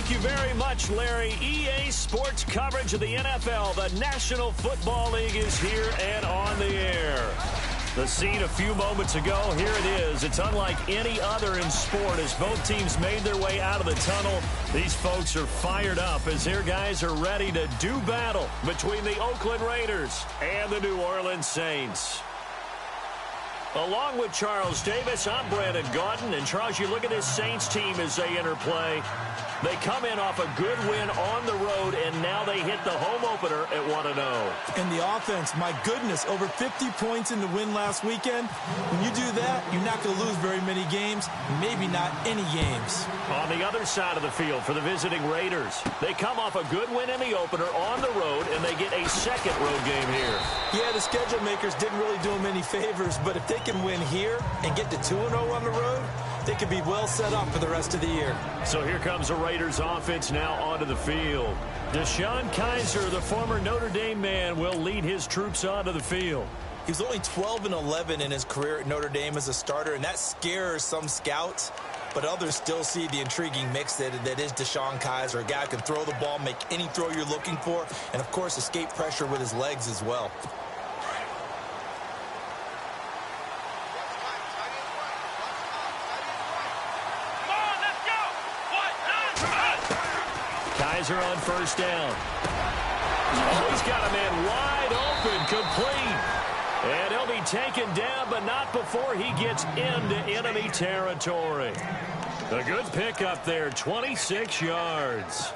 Thank you very much, Larry. EA Sports coverage of the NFL. The National Football League is here and on the air. The scene a few moments ago, here it is. It's unlike any other in sport as both teams made their way out of the tunnel. These folks are fired up as their guys are ready to do battle between the Oakland Raiders and the New Orleans Saints. Along with Charles Davis, I'm Brandon Gaudin. And, Charles, you look at this Saints team as they enter play. They come in off a good win on the road, and now they hit the home opener at 1-0. And the offense, my goodness, over 50 points in the win last weekend. When you do that, you're not going to lose very many games, maybe not any games. On the other side of the field for the visiting Raiders, they come off a good win in the opener on the road, and they get a second road game here. Yeah, the schedule makers didn't really do them any favors, but if they can win here and get to 2-0 on the road, they could be well set up for the rest of the year. So here comes the Raiders offense now onto the field. DeShone Kizer, the former Notre Dame man, will lead his troops onto the field. He was only 12-11 in his career at Notre Dame as a starter, and that scares some scouts. But others still see the intriguing mix that is DeShone Kizer, a guy who can throw the ball, make any throw you're looking for, and, of course, escape pressure with his legs as well. Kizer on first down. Oh, he's got a man wide open, complete. And he'll be taken down, but not before he gets into enemy territory. A good pickup there, 26 yards.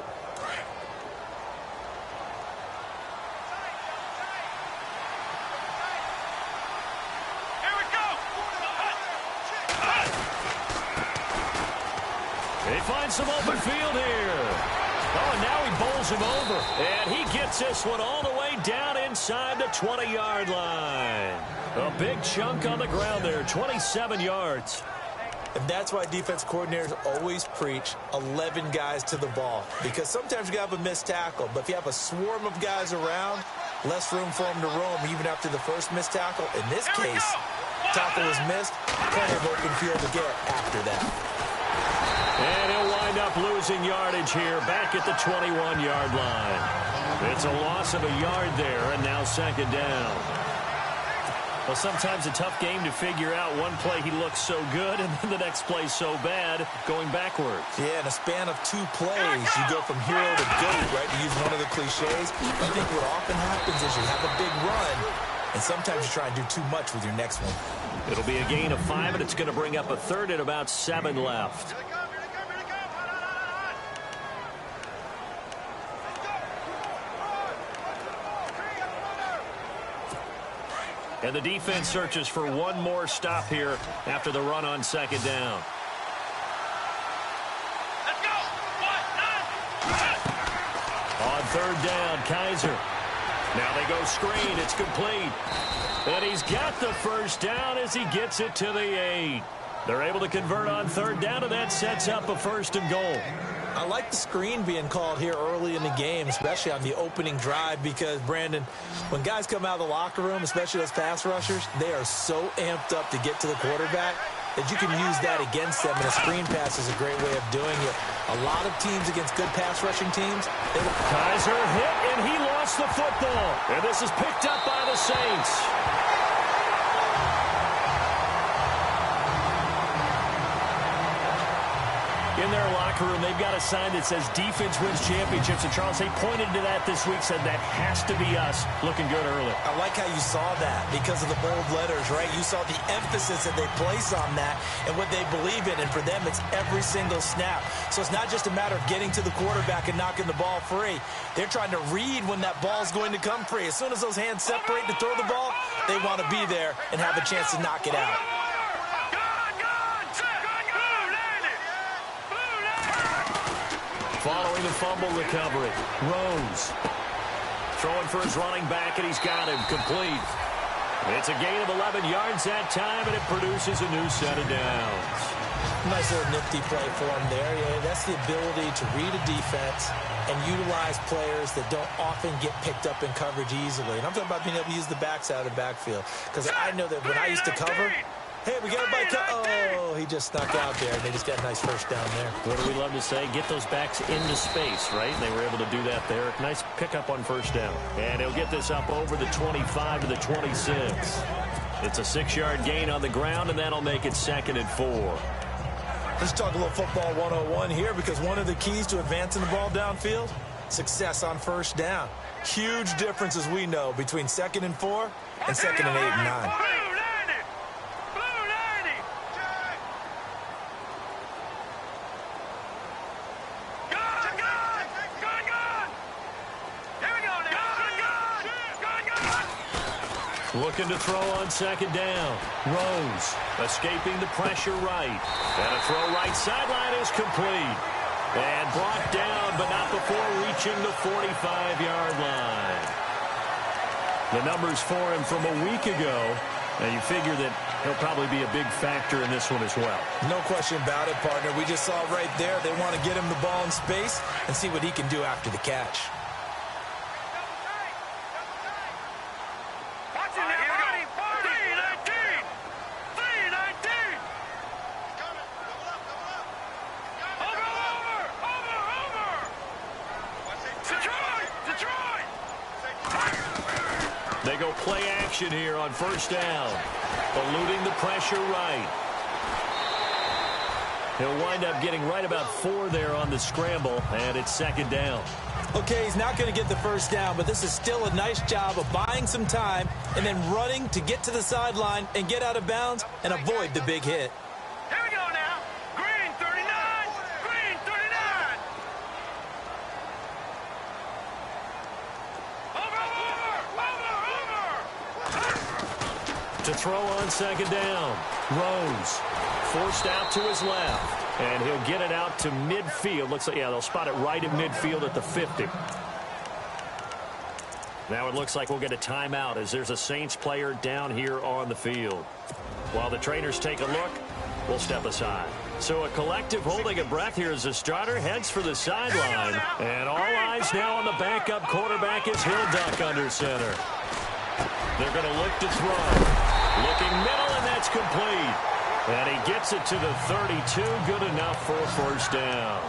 Here we go. They find some open field here. Oh, and now he bowls him over. And he gets this one all the way down inside the 20-yard line. A big chunk on the ground there, 27 yards. And that's why defense coordinators always preach 11 guys to the ball. Because sometimes you have a missed tackle. But if you have a swarm of guys around, less room for them to roam even after the first missed tackle. In this case, tackle was missed, plenty of open field to get after that. And he'll wind up losing yardage here back at the 21-yard line. It's a loss of a yard there, and now second down. Well, sometimes a tough game to figure out. One play he looks so good, and then the next play so bad, going backwards. Yeah, in a span of 2 plays, you go from hero to GOAT, right, to use one of the cliches. I think what often happens is you have a big run, and sometimes you try and do too much with your next one. It'll be a gain of 5, and it's going to bring up a third and about 7 left. And the defense searches for one more stop here after the run on second down. Let's go. On third down, Kizer. Now they go screen. It's complete. And he's got the first down as he gets it to the 8. They're able to convert on third down, and that sets up a 1st and goal. I like the screen being called here early in the game, especially on the opening drive, because, Brandon, when guys come out of the locker room, especially those pass rushers, they are so amped up to get to the quarterback that you can use that against them, and a screen pass is a great way of doing it. A lot of teams against good pass rushing teams. Kizer hit, and he lost the football. And this is picked up by the Saints. In their locker room, they've got a sign that says defense wins championships. And Charles, they pointed to that this week, said that has to be us. Looking good early. I like how you saw that because of the bold letters, right? You saw the emphasis that they place on that and what they believe in. And for them, it's every single snap. So it's not just a matter of getting to the quarterback and knocking the ball free. They're trying to read when that ball's going to come free. As soon as those hands separate to throw the ball, they want to be there and have a chance to knock it out. Following the fumble recovery, Rose throwing for his running back, and he's got him complete. It's a gain of 11 yards that time, and it produces a new set of downs. Nice little nifty play for him there. Yeah, that's the ability to read a defense and utilize players that don't often get picked up in coverage easily. And I'm talking about being able to use the backside of the backfield, because I know that when I used to cover, Hey, we got a bike. Oh, he just snuck out there, and they just got a nice first down there. What do we love to say? Get those backs into space, right? And they were able to do that there. Nice pickup on first down. And he'll get this up over the 25 to the 26. It's a 6-yard gain on the ground, and that'll make it 2nd and 4. Let's talk a little football 101 here, because one of the keys to advancing the ball downfield, success on first down. Huge difference, as we know, between 2nd and 4 and 2nd and 8 and 9. Looking to throw on 2nd down. Rose escaping the pressure right. And a throw right sideline is complete. And brought down, but not before reaching the 45-yard line. The numbers for him from a week ago. And you figure that he'll probably be a big factor in this one as well. No question about it, partner. We just saw right there. They want to get him the ball in space and see what he can do after the catch. They go play action here on first down. Eluding the pressure right. He'll wind up getting right about 4 there on the scramble, and it's 2nd down. Okay, he's not going to get the first down, but this is still a nice job of buying some time and then running to get to the sideline and get out of bounds and avoid the big hit. Here we go now. Green 39. Green 39. To throw on 2nd down. Rose forced out to his left. And he'll get it out to midfield. Looks like, yeah, they'll spot it right at midfield at the 50. Now it looks like we'll get a timeout as there's a Saints player down here on the field. While the trainers take a look, we'll step aside. So a collective holding a breath here as the starter heads for the sideline. And all eyes now on the backup quarterback as he'll duck under center. They're going to look to throw. Looking middle, and that's complete. And he gets it to the 32. Good enough for a first down.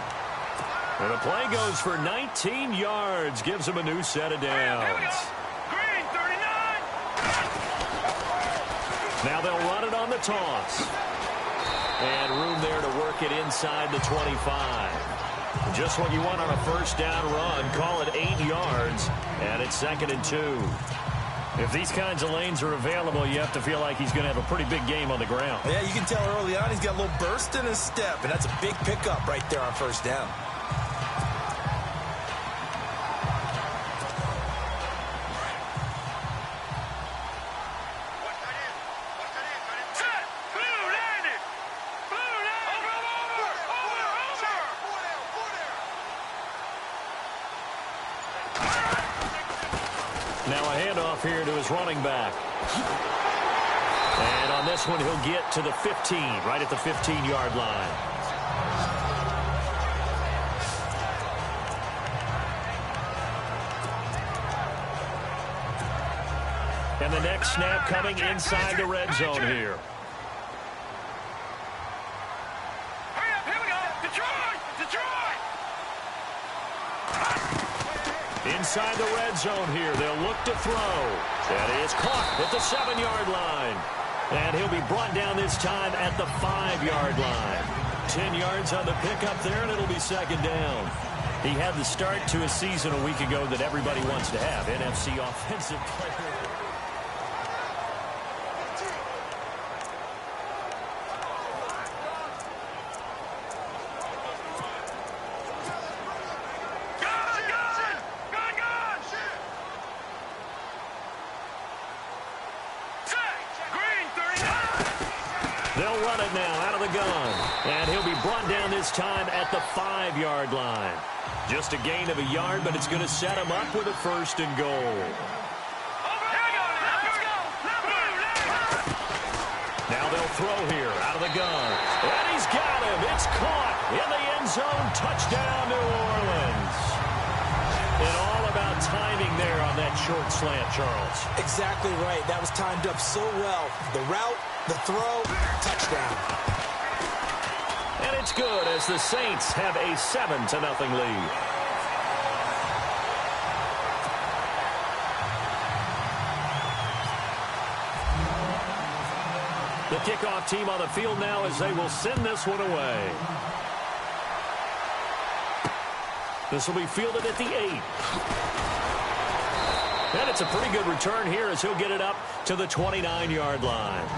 And the play goes for 19 yards. Gives him a new set of downs. Green 39. Now they'll run it on the toss. And room there to work it inside the 25. Just what you want on a first down run. Call it 8 yards. And it's 2nd and 2. If these kinds of lanes are available, you have to feel like he's going to have a pretty big game on the ground. Yeah, you can tell early on he's got a little burst in his step, and that's a big pickup right there on first down. Now a handoff here to his running back. And on this one, he'll get to the 15, right at the 15-yard line. And the next snap coming inside the red zone here. Hurry up, here we go. Detroit! Detroit! Inside the red zone here, they'll look to throw. That is caught at the 7-yard line. And he'll be brought down this time at the 5-yard line. 10 yards on the pickup there, and it'll be 2nd down. He had the start to a season a week ago that everybody wants to have. NFC Offensive Player. They'll run it now out of the gun. And he'll be brought down this time at the 5-yard line. Just a gain of a yard, but it's going to set him up with a 1st and goal. Now they'll throw here out of the gun. And he's got him. It's caught in the end zone. Touchdown, New Orleans. And all about timing there on that short slant, Charles. Exactly right. That was timed up so well. The route, the throw, touchdown. And it's good as the Saints have a 7-0 lead. The kickoff team on the field now as they will send this one away. This will be fielded at the 8. And it's a pretty good return here as he'll get it up to the 29-yard line.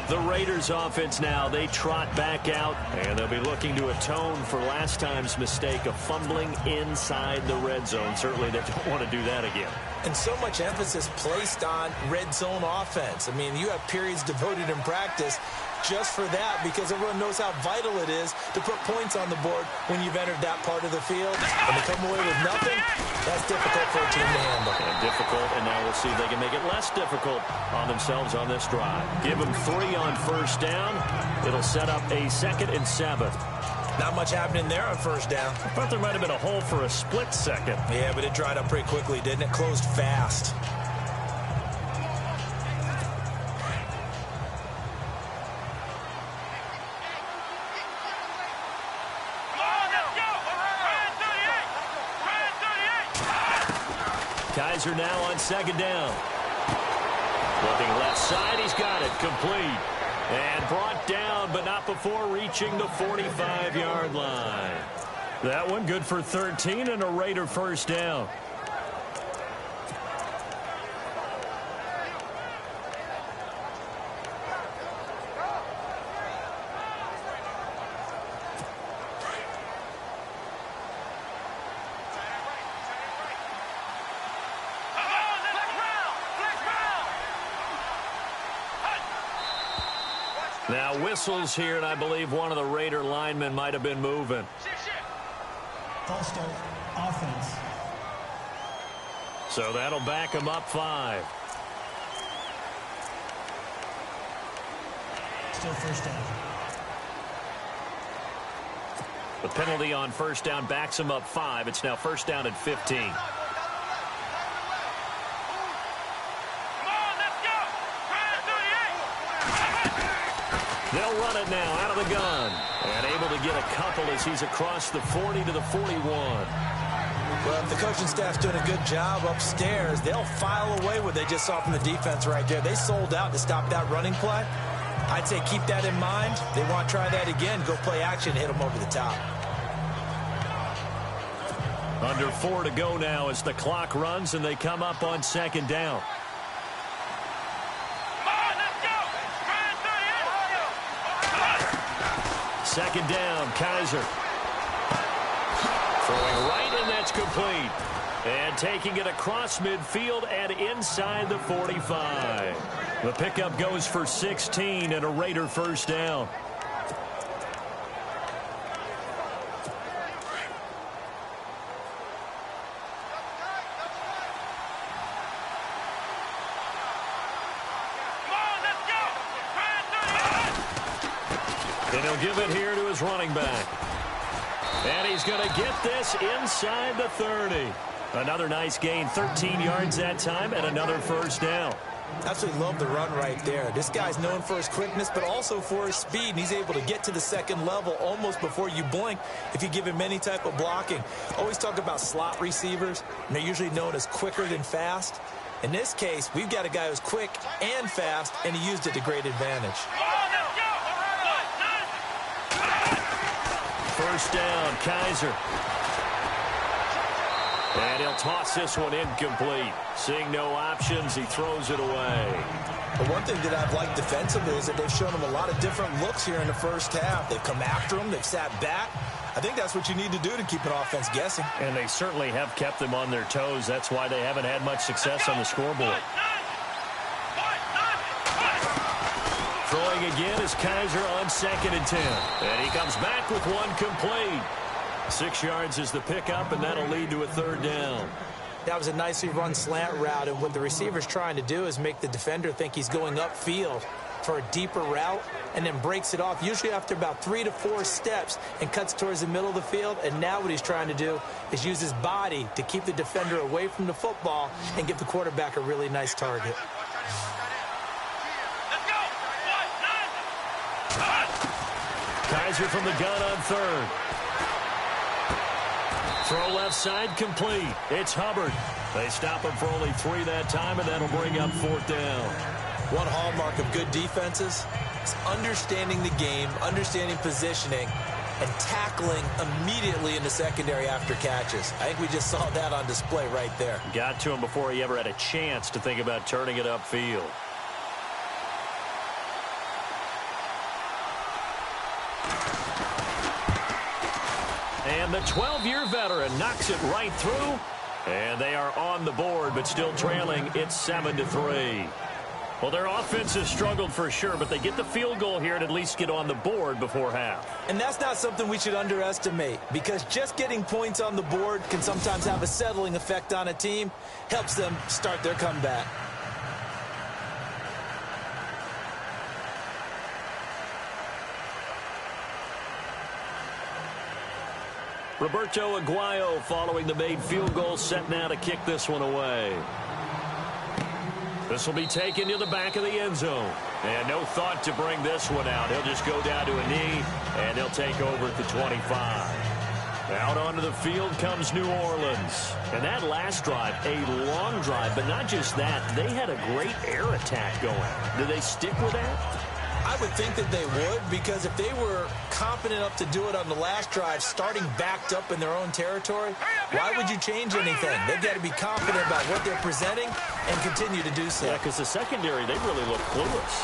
The Raiders offense now, they trot back out, and they'll be looking to atone for last time's mistake of fumbling inside the red zone. Certainly they don't want to do that again. And so much emphasis placed on red zone offense. I mean, you have periods devoted in practice just for that because everyone knows how vital it is to put points on the board when you've entered that part of the field. And to come away with nothing, that's difficult for a team to handle. And difficult, and now we'll see if they can make it less difficult on themselves on this drive. Give them 3 on first down. It'll set up a 2nd and 7. Not much happening there on first down. I thought there might have been a hole for a split second. Yeah, but it dried up pretty quickly, didn't it? Closed fast. Kaiser now on 2nd down. Looking left side, he's got it. Complete. And brought down, but not before reaching the 45-yard line. That one good for 13 and a Raider first down. Now whistles here, and I believe one of the Raider linemen might have been moving. False start, offense. So that'll back him up 5. Still first down. The penalty on first down backs him up 5. It's now first down at 15. They'll run it now out of the gun. And able to get a couple as he's across the 40 to the 41. Well, if the coaching staff's doing a good job upstairs, they'll file away what they just saw from the defense right there. They sold out to stop that running play. I'd say keep that in mind. They want to try that again. Go play action, hit them over the top. Under 4 to go now as the clock runs and they come up on 2nd down. Second down, Kaiser. Throwing right, and that's complete. And taking it across midfield and inside the 45. The pickup goes for 16 and a Raider first down. And he'll give it here to his running back. And he's going to get this inside the 30. Another nice gain, 13 yards that time, and another first down. Absolutely love the run right there. This guy's known for his quickness, but also for his speed. And he's able to get to the second level almost before you blink if you give him any type of blocking. Always talk about slot receivers, and they're usually known as quicker than fast. In this case, we've got a guy who's quick and fast, and he used it to great advantage. First down, Kaiser. And he'll toss this one incomplete. Seeing no options, he throws it away. But one thing that I've liked defensively is that they've shown him a lot of different looks here in the first half. They've come after him. They've sat back. I think that's what you need to do to keep an offense guessing. And they certainly have kept them on their toes. That's why they haven't had much success on the scoreboard. Throwing again is Kaiser on 2nd and 10. And he comes back with one complete. 6 yards is the pickup, and that'll lead to a third down. That was a nicely run slant route, and what the receiver's trying to do is make the defender think he's going upfield for a deeper route, and then breaks it off, usually after about 3 to 4 steps, and cuts towards the middle of the field. And now what he's trying to do is use his body to keep the defender away from the football and give the quarterback a really nice target. Kaiser from the gun on third. Throw left side complete. It's Hubbard. They stop him for only 3 that time, and that'll bring up 4th down. One hallmark of good defenses is understanding the game, understanding positioning, and tackling immediately in the secondary after catches. I think we just saw that on display right there. Got to him before he ever had a chance to think about turning it upfield. And the 12-year veteran knocks it right through. And they are on the board, but still trailing. It's 7-3. Well, their offense has struggled for sure, but they get the field goal here and at least get on the board before half. And that's not something we should underestimate, because just getting points on the board can sometimes have a settling effect on a team. Helps them start their comeback. Roberto Aguayo following the made field goal, set now to kick this one away. This will be taken to the back of the end zone. And no thought to bring this one out. He'll just go down to a knee, and they'll take over at the 25. Out onto the field comes New Orleans. And that last drive, a long drive, but not just that. They had a great air attack going. Do they stick with that? I would think that they would, because if they were confident enough to do it on the last drive, starting backed up in their own territory, why would you change anything? They've got to be confident about what they're presenting and continue to do so. Yeah, because the secondary, they really look clueless.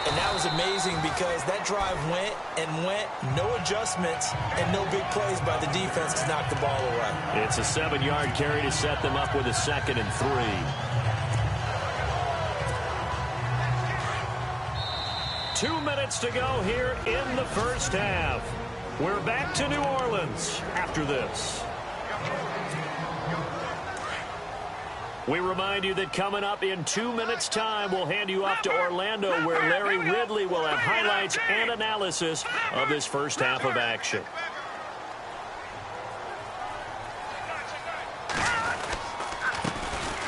And that was amazing, because that drive went and went, no adjustments, and no big plays by the defense to knock the ball away. It's a 7-yard carry to set them up with a 2nd and 3. 2 minutes to go here in the first half. We're back to New Orleans after this. We remind you that coming up in 2 minutes' time, we'll hand you off to Orlando, where Larry Ridley will have highlights and analysis of this first half of action.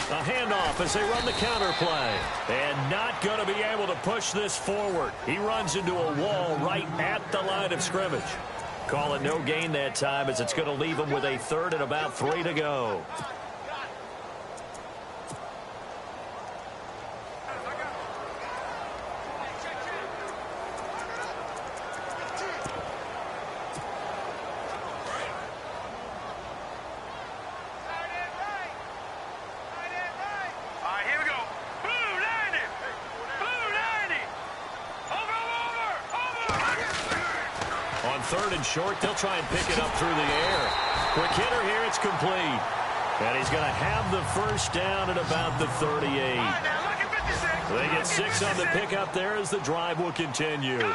A handoff as they run the counter play. And not going to be able to push this forward. He runs into a wall right at the line of scrimmage. Call it no gain that time, as it's going to leave him with a 3rd and about 3 to go. Short, they'll try and pick it up through the air. Quick hitter here, it's complete. And he's going to have the first down at about the 38. They get 6 on the pickup there as the drive will continue. Good.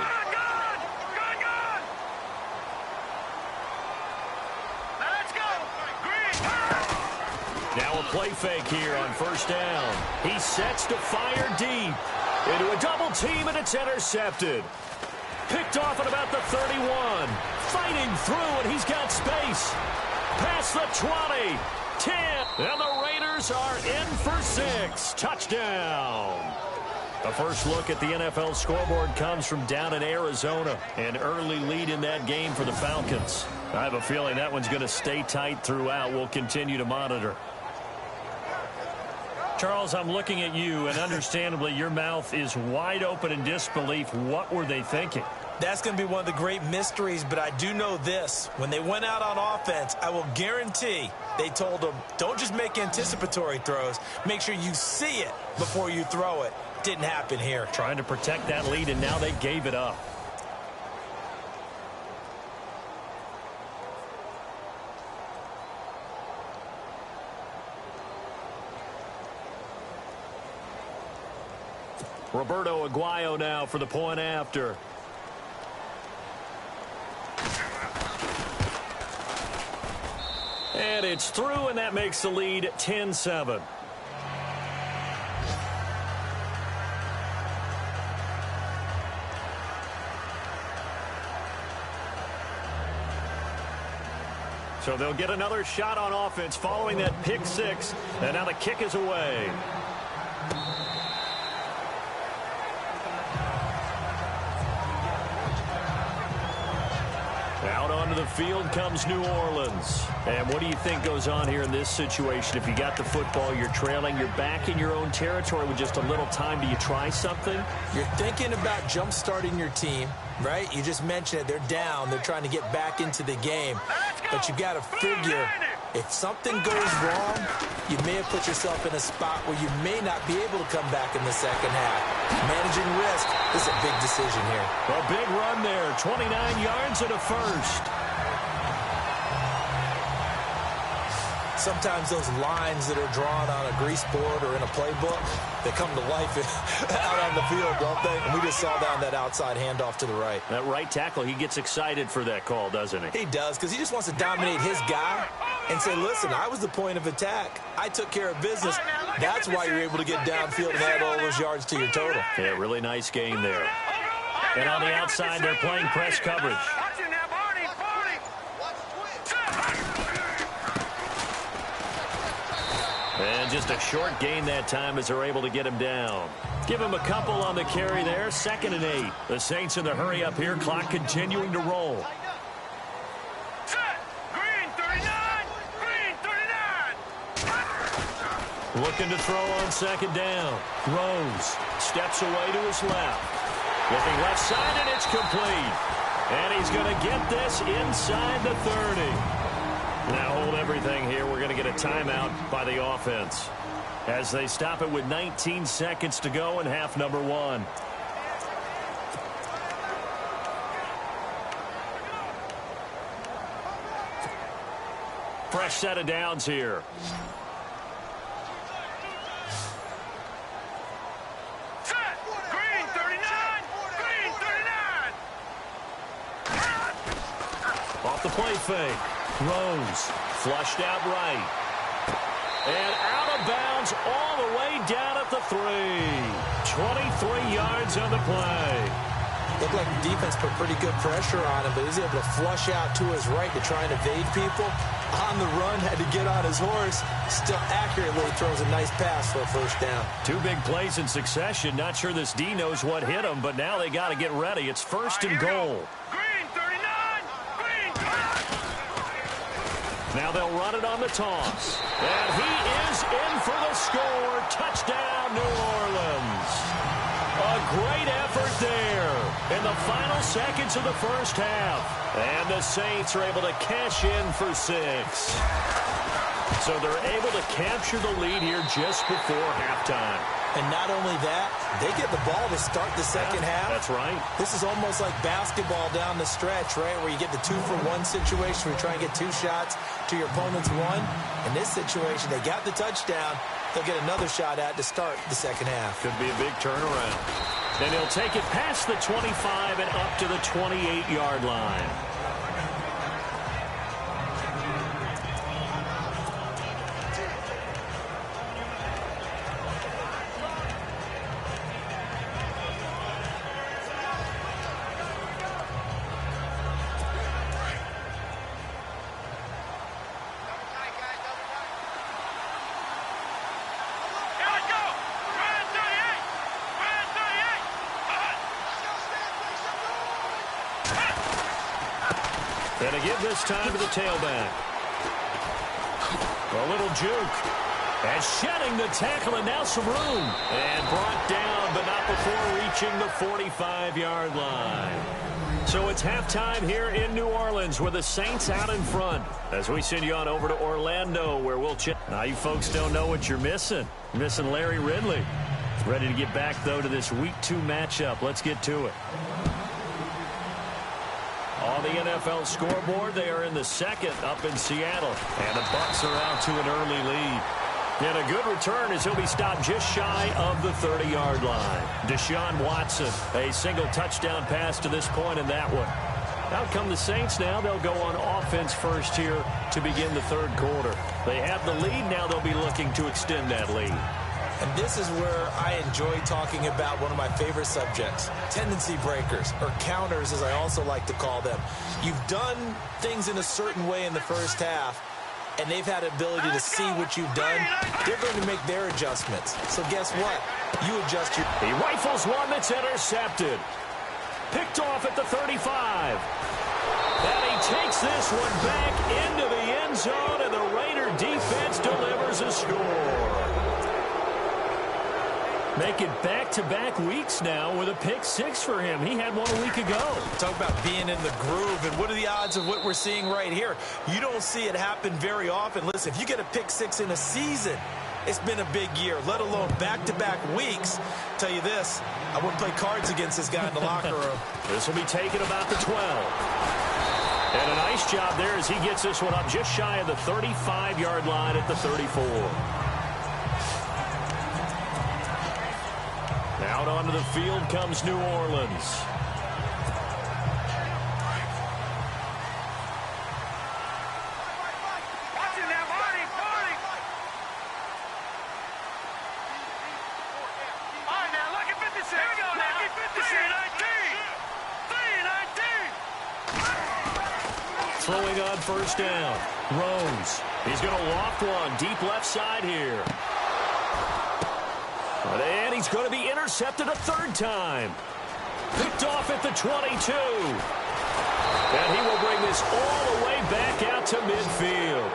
Let's go. Green. Now a play fake here on first down. He sets to fire deep into a double team, and it's intercepted. Picked off at about the 31. Fighting through, and he's got space. Past the 20. 10. And the Raiders are in for 6. Touchdown. The first look at the NFL scoreboard comes from down in Arizona. An early lead in that game for the Falcons. I have a feeling that one's going to stay tight throughout. We'll continue to monitor. Charles, I'm looking at you, and understandably, your mouth is wide open in disbelief. What were they thinking? That's going to be one of the great mysteries, but I do know this. When they went out on offense, I will guarantee they told them, don't just make anticipatory throws. Make sure you see it before you throw it. Didn't happen here. Trying to protect that lead, and now they gave it up. Roberto Aguayo now for the point after. And it's through, and that makes the lead 10-7. So they'll get another shot on offense following that pick six. And now the kick is away. Out onto the field comes New Orleans. And what do you think goes on here in this situation? If you got the football, you're trailing, you're back in your own territory with just a little time. Do you try something? You're thinking about jump-starting your team, right? You just mentioned it. They're down. They're trying to get back into the game. But you got to figure, if something goes wrong, you may have put yourself in a spot where you may not be able to come back in the second half. Managing risk is a big decision here. A big run there, 29 yards and a first. Sometimes those lines that are drawn on a grease board or in a playbook, they come to life out on the field, don't they? And we just saw down that outside handoff to the right. That right tackle, he gets excited for that call, doesn't he? He does, because he just wants to dominate his guy and say, listen, I was the point of attack. I took care of business. That's why you're able to get downfield and add all those yards to your total. Yeah, really nice game there. And on the outside, they're playing press coverage. And just a short gain that time as they're able to get him down. Give him a couple on the carry there. 2nd and 8. The Saints in the hurry up here. Clock continuing to roll. Green 39! Green 39! Looking to throw on 2nd down. Rose steps away to his left. Looking left side, and it's complete. And he's going to get this inside the 30. Now hold everything here. We're going to get a timeout by the offense as they stop it with 19 seconds to go in half number 1. Fresh set of downs here. Green 39! Green 39! Off the play fake. Rose flushed out right. And out of bounds all the way down at the 3. 23 yards on the play. Looked like the defense put pretty good pressure on him, but he was able to flush out to his right to try and evade people. On the run, had to get on his horse. Still accurately throws a nice pass for a first down. 2 big plays in succession. Not sure this D knows what hit him, but now they got to get ready. It's 1st and goal. Green 39! Green 39! Now they'll run it on the toss. And he is in for the score. Touchdown, New Orleans. A great effort there in the final seconds of the first half. And the Saints are able to cash in for 6. So they're able to capture the lead here just before halftime. And not only that, they get the ball to start the second half. That's right. This is almost like basketball down the stretch, right, where you get the 2-for-1 situation where you try and get 2 shots to your opponent's 1. In this situation, they got the touchdown. They'll get another shot at to start the second half. Could be a big turnaround. And he'll take it past the 25 and up to the 28-yard line. And to give this time to the tailback. A little juke. And shedding the tackle, and now some room. And brought down, but not before reaching the 45-yard line. So it's halftime here in New Orleans with the Saints out in front. As we send you on over to Orlando, where we'll check. Now, you folks don't know what you're missing. Missing Larry Ridley. Ready to get back, though, to this Week 2 matchup. Let's get to it. On the NFL scoreboard, they are in the 2nd up in Seattle. And the Bucs are out to an early lead. And a good return as he'll be stopped just shy of the 30-yard line. Deshaun Watson, a single touchdown pass to this point in that one. Out come the Saints now. They'll go on offense first here to begin the third quarter. They have the lead. Now they'll be looking to extend that lead. And this is where I enjoy talking about one of my favorite subjects, tendency breakers, or counters as I also like to call them. You've done things in a certain way in the first half, and they've had the ability to see what you've done. They're going to make their adjustments. So guess what? You adjust your... He rifles one that's intercepted. Picked off at the 35. And he takes this one back into the end zone, and the Raider defense delivers a score. Make it back-to-back weeks now with a pick six for him. He had one a week ago. Talk about being in the groove, and what are the odds of what we're seeing right here? You don't see it happen very often. Listen, if you get a pick six in a season, it's been a big year, let alone back-to-back weeks. Tell you this, I wouldn't play cards against this guy in the locker room. This will be taken about the 12. And a nice job there as he gets this one up just shy of the 35-yard line at the 34. Out onto the field comes New Orleans. Throwing on first down. Rose. He's going to loft one deep left side here. And he's going to be intercepted a third time. Picked off at the 22. And he will bring this all the way back out to midfield.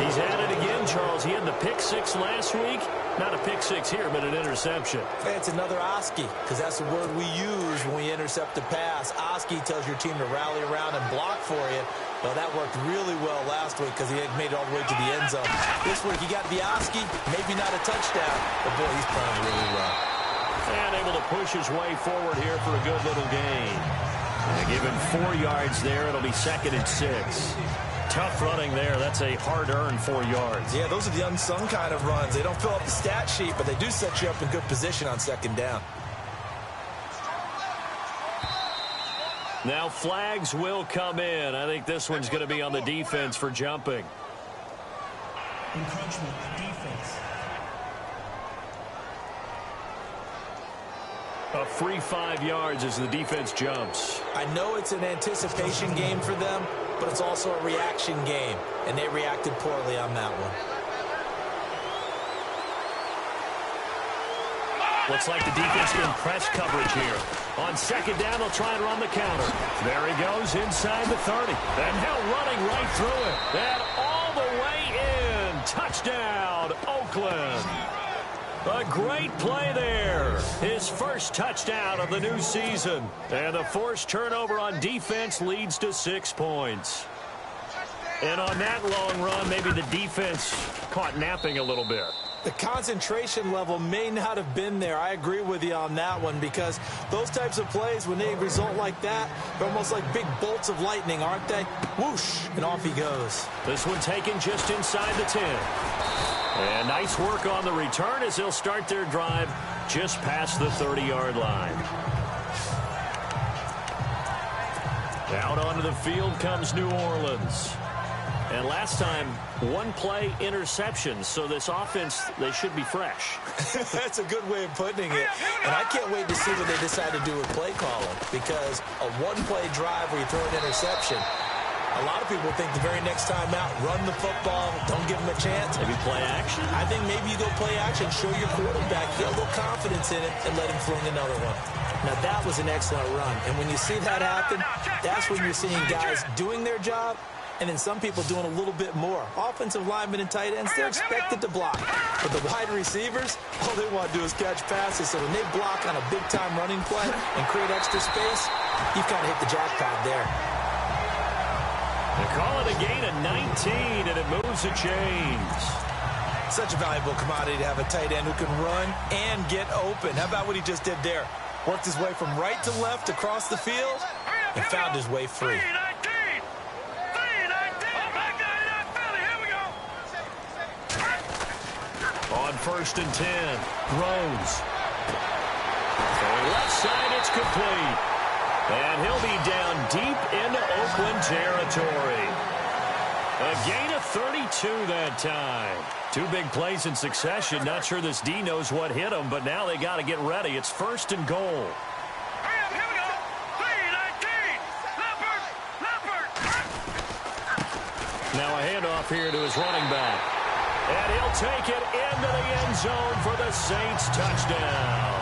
He's at it again, Charles. He had the pick six last week. Not a pick six here, but an interception. It's another Oski, because that's the word we use when we intercept a pass. Oski tells your team to rally around and block for you. Well, that worked really well last week because he had made it all the way to the end zone. This week, he got the Oski, maybe not a touchdown, but boy, he's playing really well. And able to push his way forward here for a good little gain. And give him 4 yards there. It'll be 2nd and 6. Tough running there. That's a hard-earned 4 yards. Yeah, those are the unsung kind of runs. They don't fill up the stat sheet, but they do set you up in good position on 2nd down. Now flags will come in. I think this one's going to be on the defense for jumping. Encroachment, defense. A free 5 yards as the defense jumps. I know it's an anticipation game for them, but it's also a reaction game, and they reacted poorly on that one. Looks like the defense in press coverage here. On 2nd down, they'll try and run the counter. There he goes inside the 30. And now running right through it. And all the way in. Touchdown, Oakland. A great play there. His first touchdown of the new season. And the forced turnover on defense leads to 6 points. And on that long run, maybe the defense caught napping a little bit. The concentration level may not have been there. I agree with you on that one, because those types of plays, when they result like that, they're almost like big bolts of lightning, aren't they? Whoosh, and off he goes. This one taken just inside the 10. And nice work on the return as they'll start their drive just past the 30-yard line. Out onto the field comes New Orleans. And last time, 1-play interception. So this offense, they should be fresh. That's a good way of putting it. And I can't wait to see what they decide to do with play calling, because a 1-play drive where you throw an interception, a lot of people think the very next time out, run the football, don't give them a chance. Maybe play action? I think maybe you go play action, show your quarterback, get a little confidence in it, and let him fling another one. Now, that was an excellent run. And when you see that happen, that's when you're seeing guys doing their job, and then some people doing a little bit more. Offensive linemen and tight ends, they're expected to block. But the wide receivers, all they want to do is catch passes. So when they block on a big-time running play and create extra space, you've kind of hit the jackpot there. They call it a gain of 19, and it moves the chains. Such a valuable commodity to have a tight end who can run and get open. How about what he just did there? Worked his way from right to left across the field and found his way free. On 1st and 10, Rose. Going left side, it's complete. And he'll be down deep into Oakland territory. A gain of 32 that time. Two big plays in succession. Not sure this D knows what hit him, but now they got to get ready. It's 1st and goal. Here we go. 3-19. Leopard. Now a handoff here to his running back. And he'll take it into the end zone for the Saints touchdown.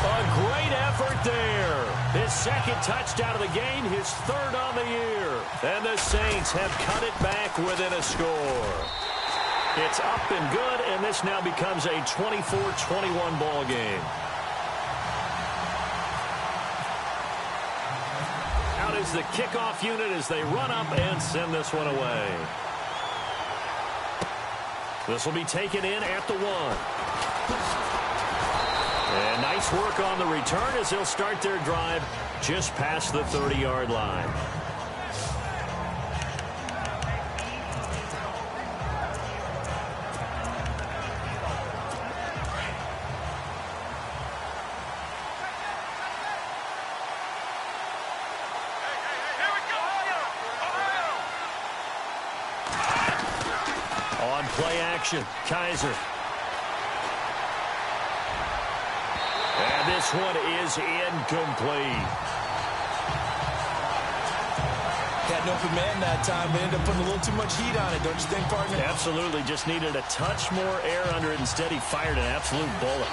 A great effort there. His 2nd touchdown of the game, his 3rd on the year. And the Saints have cut it back within a score. It's up and good, and this now becomes a 24-21 ball game. Out is the kickoff unit as they run up and send this one away. This will be taken in at the 1. And nice work on the return as they'll start their drive just past the 30-yard line. On play action, Kaiser. And this one is incomplete. Had an open man that time, but ended up putting a little too much heat on it, don't you think, partner? Absolutely. Just needed a touch more air under it. Instead, he fired an absolute bullet.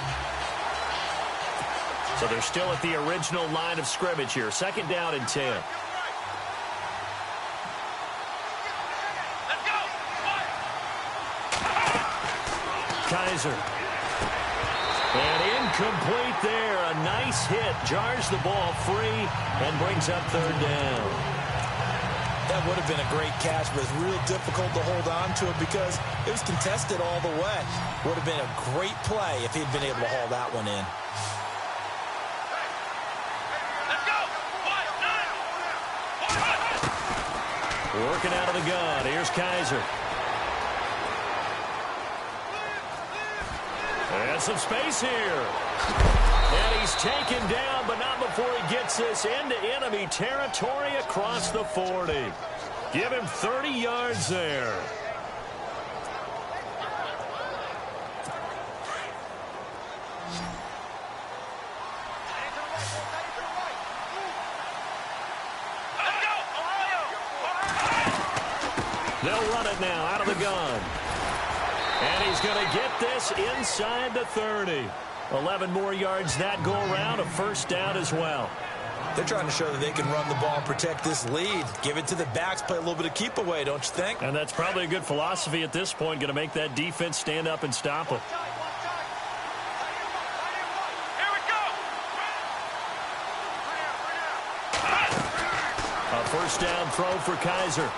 So they're still at the original line of scrimmage here. 2nd down and 10. Let's go. Kaiser. And incomplete there. A nice hit. Jars the ball free and brings up 3rd down. That would have been a great catch, but it's real difficult to hold on to it because it was contested all the way. Would have been a great play if he'd been able to haul that one in. Let's go. Working out of the gun. Here's Kaiser. And some space here. And he's taken down, but not before he gets this into enemy territory across the 40. Give him 30 yards there. They'll run it now out of the gun. And he's going to get this inside the 30. 11 more yards that go around, a 1st down as well. They're trying to show that they can run the ball and protect this lead. Give it to the backs, play a little bit of keep away, don't you think? And that's probably a good philosophy at this point, going to make that defense stand up and stop them. Here we go. A 1st down throw for Kaiser.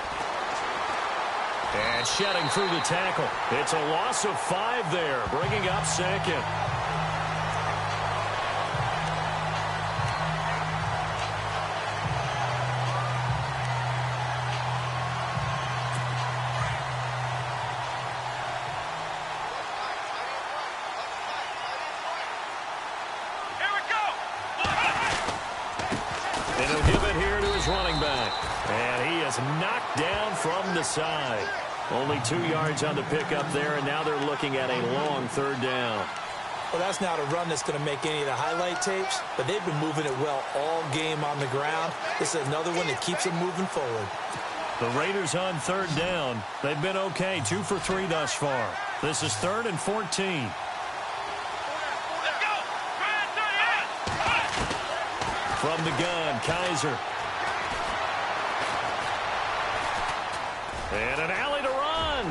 And shedding through the tackle. It's a loss of 5 there, bringing up 2nd. Here we go. And he'll give it here to his running back. And he is knocked down from the side. Only 2 yards on the pickup there, and now they're looking at a long 3rd down. Well, that's not a run that's going to make any of the highlight tapes, but they've been moving it well all game on the ground. This is another one that keeps them moving forward. The Raiders on 3rd down. They've been okay, 2 for 3 thus far. This is 3rd and 14. Let's go. From the gun, Kaiser. And an alley to run.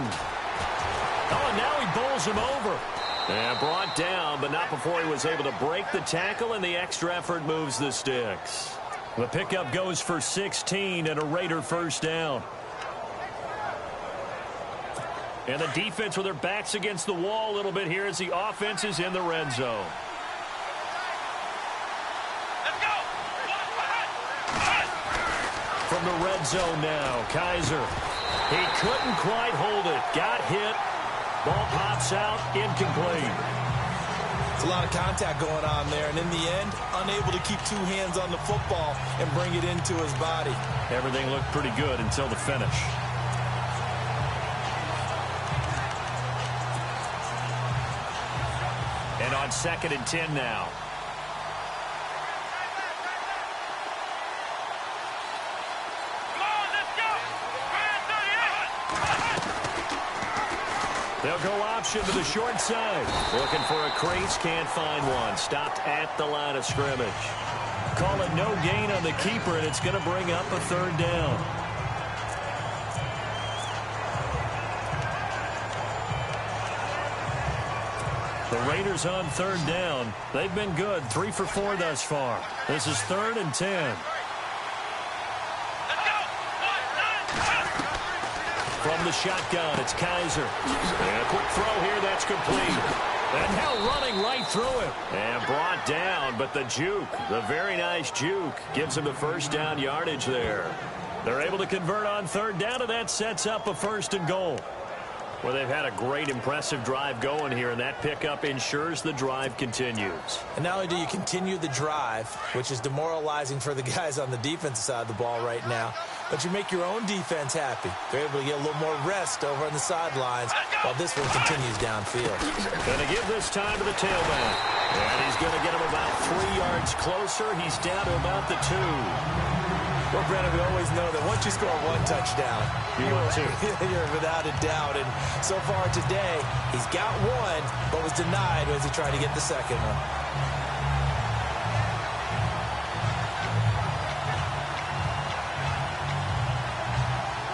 Oh, and now he bowls him over. And brought down, but not before he was able to break the tackle, and the extra effort moves the sticks. The pickup goes for 16 and a Raider 1st down. And the defense with their backs against the wall a little bit here as the offense is in the red zone. Let's go. From the red zone now, Kaiser. He couldn't quite hold it. Got hit. Ball pops out. Incomplete. It's a lot of contact going on there, and in the end, unable to keep two hands on the football and bring it into his body. Everything looked pretty good until the finish. And on 2nd and 10 now. They'll go option to the short side. Looking for a crease, can't find one. Stopped at the line of scrimmage. Call it no gain on the keeper, and it's going to bring up a 3rd down. The Raiders on 3rd down. They've been good, 3 for 4 thus far. This is 3rd and 10. From the shotgun, it's Kaiser. And a quick throw here, that's complete. And now running right through him. And brought down, but the juke, the very nice juke, gives him the 1st down yardage there. They're able to convert on 3rd down, and that sets up a 1st and goal. Well, they've had a great, impressive drive going here, and that pickup ensures the drive continues. And not only do you continue the drive, which is demoralizing for the guys on the defensive side of the ball right now, but you make your own defense happy. They're able to get a little more rest over on the sidelines while this one continues downfield. Going to give this time to the tailback. And he's going to get him about 3 yards closer. He's down to about the 2. Well, Brennan, we always know that once you score 1 touchdown, you're without a doubt. And so far today, he's got 1, but was denied as he tried to get the 2nd one.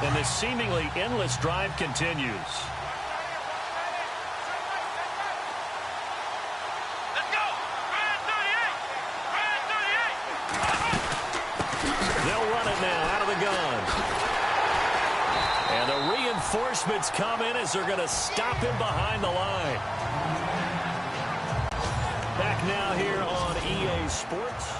And this seemingly endless drive continues. Reinforcements come in as they're going to stop him behind the line. Back now here on EA Sports.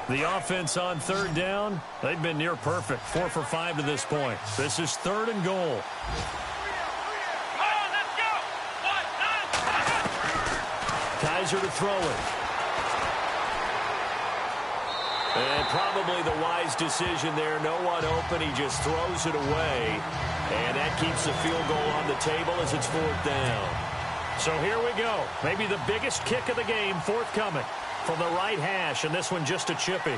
The offense on 3rd down, they've been near perfect. 4 for 5 to this point. This is 3rd and goal. Kaiser to throw it. And probably the wise decision there. No one open. He just throws it away. And that keeps the field goal on the table as it's 4th down. So here we go. Maybe the biggest kick of the game forthcoming from the right hash. And this one just a chippy.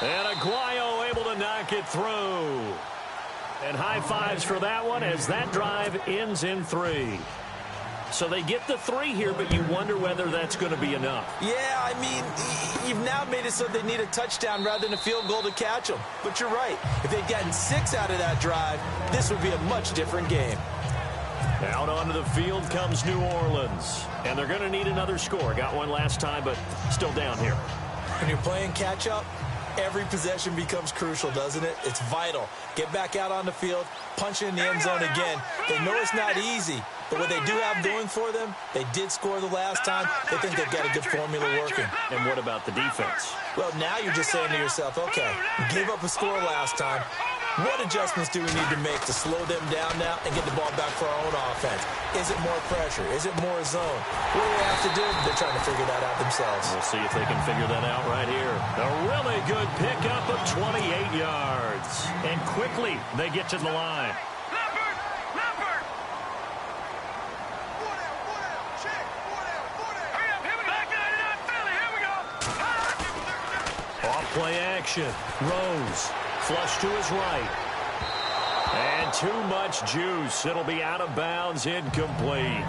And Aguayo able to knock it through. And high fives for that one as that drive ends in 3. So they get the 3 here, but you wonder whether that's going to be enough. Yeah, I mean, you've now made it so they need a touchdown rather than a field goal to catch them. But you're right. If they'd gotten 6 out of that drive, this would be a much different game. Out onto the field comes New Orleans. And they're going to need another score. Got one last time, but still down here. When you're playing catch-up, every possession becomes crucial, doesn't it? It's vital. Get back out on the field, punch it in the end zone again. They know it's not easy, but what they do have going for them, they did score the last time. They think they've got a good formula working. And what about the defense? Well, now you're just saying to yourself, okay, we gave up a score last time. What adjustments do we need to make to slow them down now and get the ball back for our own offense? Is it more pressure? Is it more zone? What do they have to do? They're trying to figure that out themselves. We'll see if they can figure that out right here. A really good pickup of 28 yards. And quickly, they get to the line. Off play action. Rose. Flush to his right. And too much juice. It'll be out of bounds, incomplete.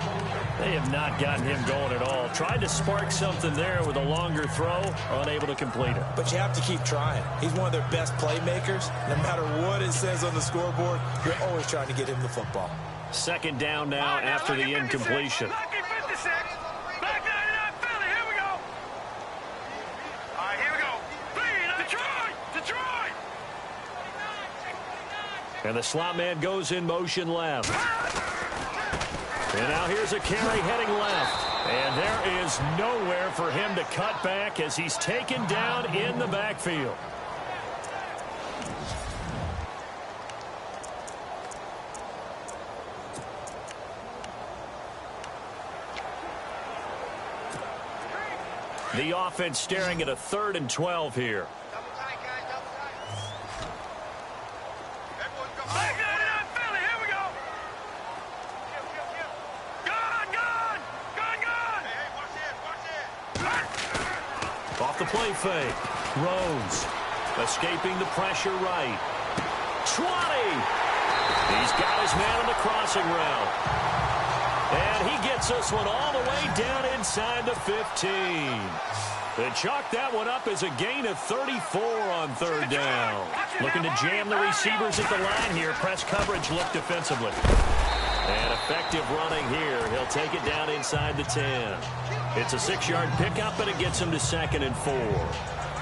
They have not gotten him going at all. Tried to spark something there with a longer throw, unable to complete it. But you have to keep trying. He's one of their best playmakers. No matter what it says on the scoreboard, you're always trying to get him the football. 2nd down now after the incompletion. And the slot man goes in motion left. And now here's a carry heading left. And there is nowhere for him to cut back as he's taken down in the backfield. The offense staring at a 3rd and 12 here. Off the play fake. Rose escaping the pressure right. 20. He's got his man on the crossing route. And he gets this one all the way down inside the 15. They chalk that one up as a gain of 34 on 3rd down. Looking to jam the receivers at the line here. Press coverage look defensively. And effective running here. He'll take it down inside the 10. It's a 6-yard pickup, and it gets him to 2nd and 4.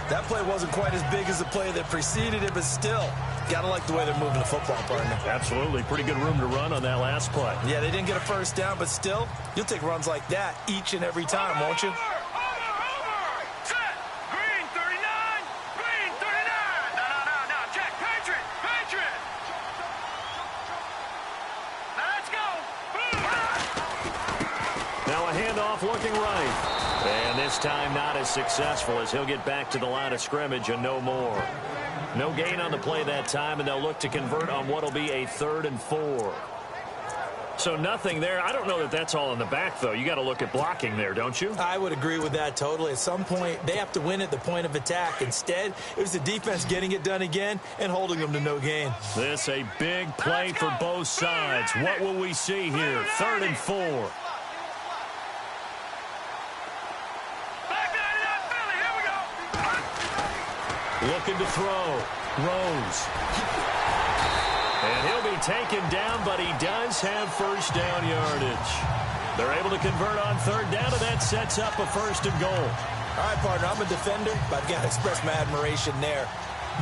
That play wasn't quite as big as the play that preceded it, but still, got to like the way they're moving the football, partner. Absolutely. Pretty good room to run on that last play. Yeah, they didn't get a 1st down, but still, you'll take runs like that each and every time, won't you? Looking right. And this time not as successful as he'll get back to the line of scrimmage and no more. No gain on the play that time, and they'll look to convert on what will be a 3rd and 4. So nothing there. I don't know that that's all in the back, though. You got to look at blocking there, don't you? I would agree with that totally. At some point, they have to win at the point of attack. Instead, it was the defense getting it done again and holding them to no gain. This a big play for both sides. What will we see here? 3rd and 4. Looking to throw. Rose. And he'll be taken down, but he does have 1st down yardage. They're able to convert on 3rd down, and that sets up a 1st and goal. All right, partner, I'm a defender, but I've got to express my admiration there.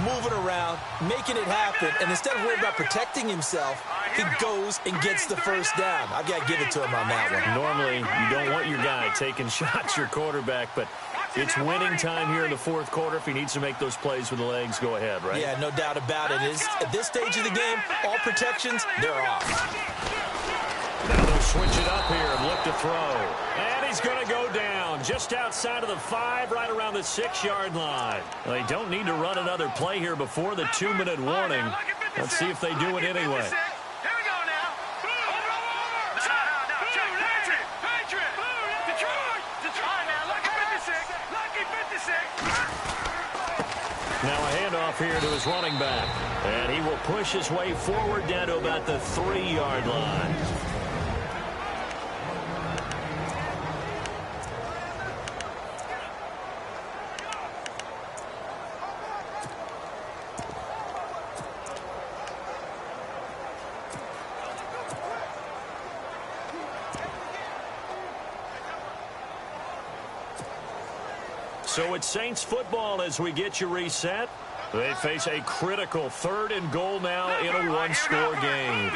Moving around, making it happen, and instead of worrying about protecting himself, he goes and gets the 1st down. I've got to give it to him on that one. Normally, you don't want your guy taking shots, your quarterback, but it's winning time here in the 4th quarter. If he needs to make those plays with the legs, go ahead, right? Yeah, no doubt about it. At this stage of the game, all protections, they're off. Now they'll switch it up here and look to throw. And he's going to go down just outside of the 5, right around the 6-yard line. Well, they don't need to run another play here before the 2-minute warning. Let's see if they do it anyway. Now a handoff here to his running back. And he will push his way forward down to about the 3-yard line. So it's Saints football as we get you reset. They face a critical 3rd and goal now in a 1-score game.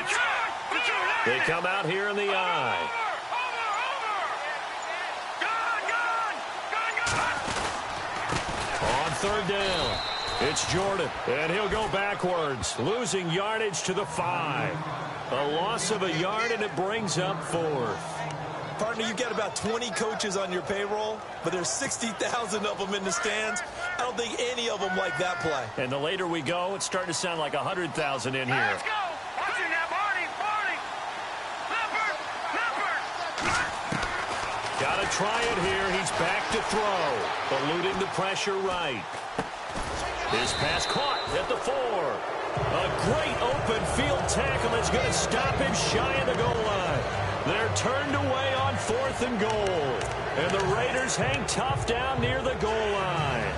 They come out here in the eye. On 3rd down, it's Jordan, and he'll go backwards, losing yardage to the 5. A loss of a yard, and it brings up 4th. Partner, you've got about 20 coaches on your payroll, but there's 60,000 of them in the stands. I don't think any of them like that play. And the later we go, it's starting to sound like 100,000 in here. Let's go. Watch it now, Barney. Got to try it here. He's back to throw. Eluding the pressure right. His pass caught at the 4. A great open field tackle is going to stop him shy of the goal line. They're turned away on 4th and goal. And the Raiders hang tough down near the goal line.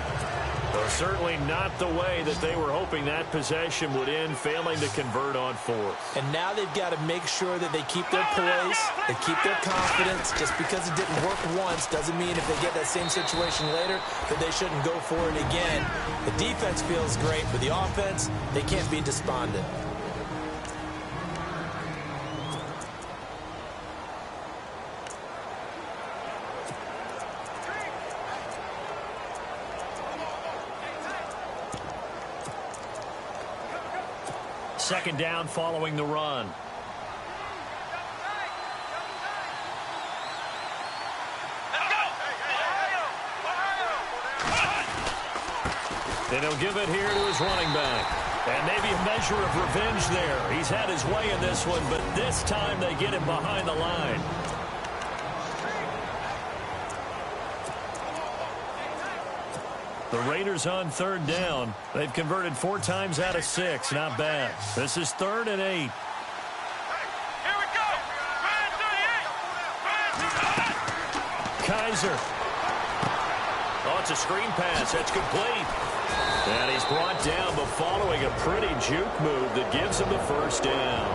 Well, certainly not the way that they were hoping that possession would end, failing to convert on 4th. And now they've got to make sure that they keep their poise, they keep their confidence. Just because it didn't work once doesn't mean if they get that same situation later that they shouldn't go for it again. The defense feels great, but the offense, they can't be despondent. Second down following the run. And he'll give it here to his running back. And maybe a measure of revenge there. He's had his way in this one, but this time they get him behind the line. The Raiders on third down. They've converted 4 times out of 6. Not bad. This is 3rd and 8. Here we go. Kaiser. Oh, it's a screen pass. That's complete. And he's brought down, but following a pretty juke move that gives him the first down.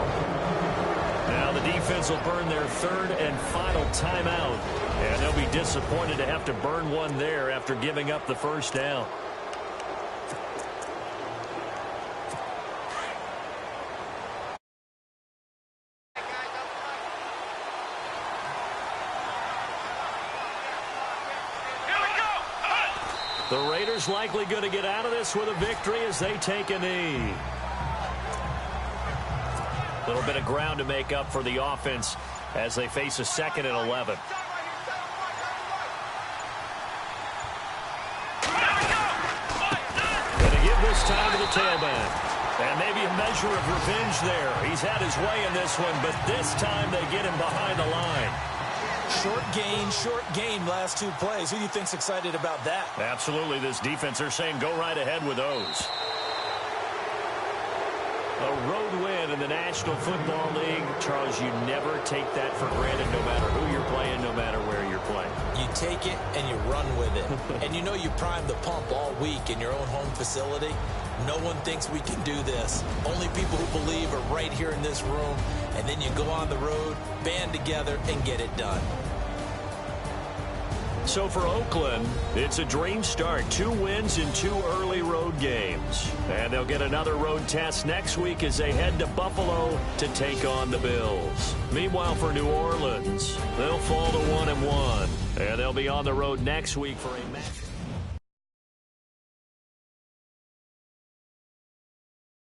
Now the defense will burn their 3rd and final timeout. And they'll be disappointed to have to burn one there after giving up the first down. The Raiders likely going to get out of this with a victory as they take a knee. A little bit of ground to make up for the offense as they face a 2nd and 11. Going to give this time to the tailback. And maybe a measure of revenge there. He's had his way in this one, but this time they get him behind the line. Short gain, last 2 plays. Who do you think's excited about that? Absolutely, this defense, they're saying go right ahead with those. A road win in the National Football League. Charles, you never take that for granted no matter who you're playing, no matter where you're playing. You take it and you run with it. And you know you primed the pump all week in your own home facility. No one thinks we can do this. Only people who believe are right here in this room. And then you go on the road, band together, and get it done. So for Oakland, it's a dream start. 2 wins in 2 early road games. And they'll get another road test next week as they head to Buffalo to take on the Bills. Meanwhile, for New Orleans, they'll fall to 1-1. And they'll be on the road next week for a match.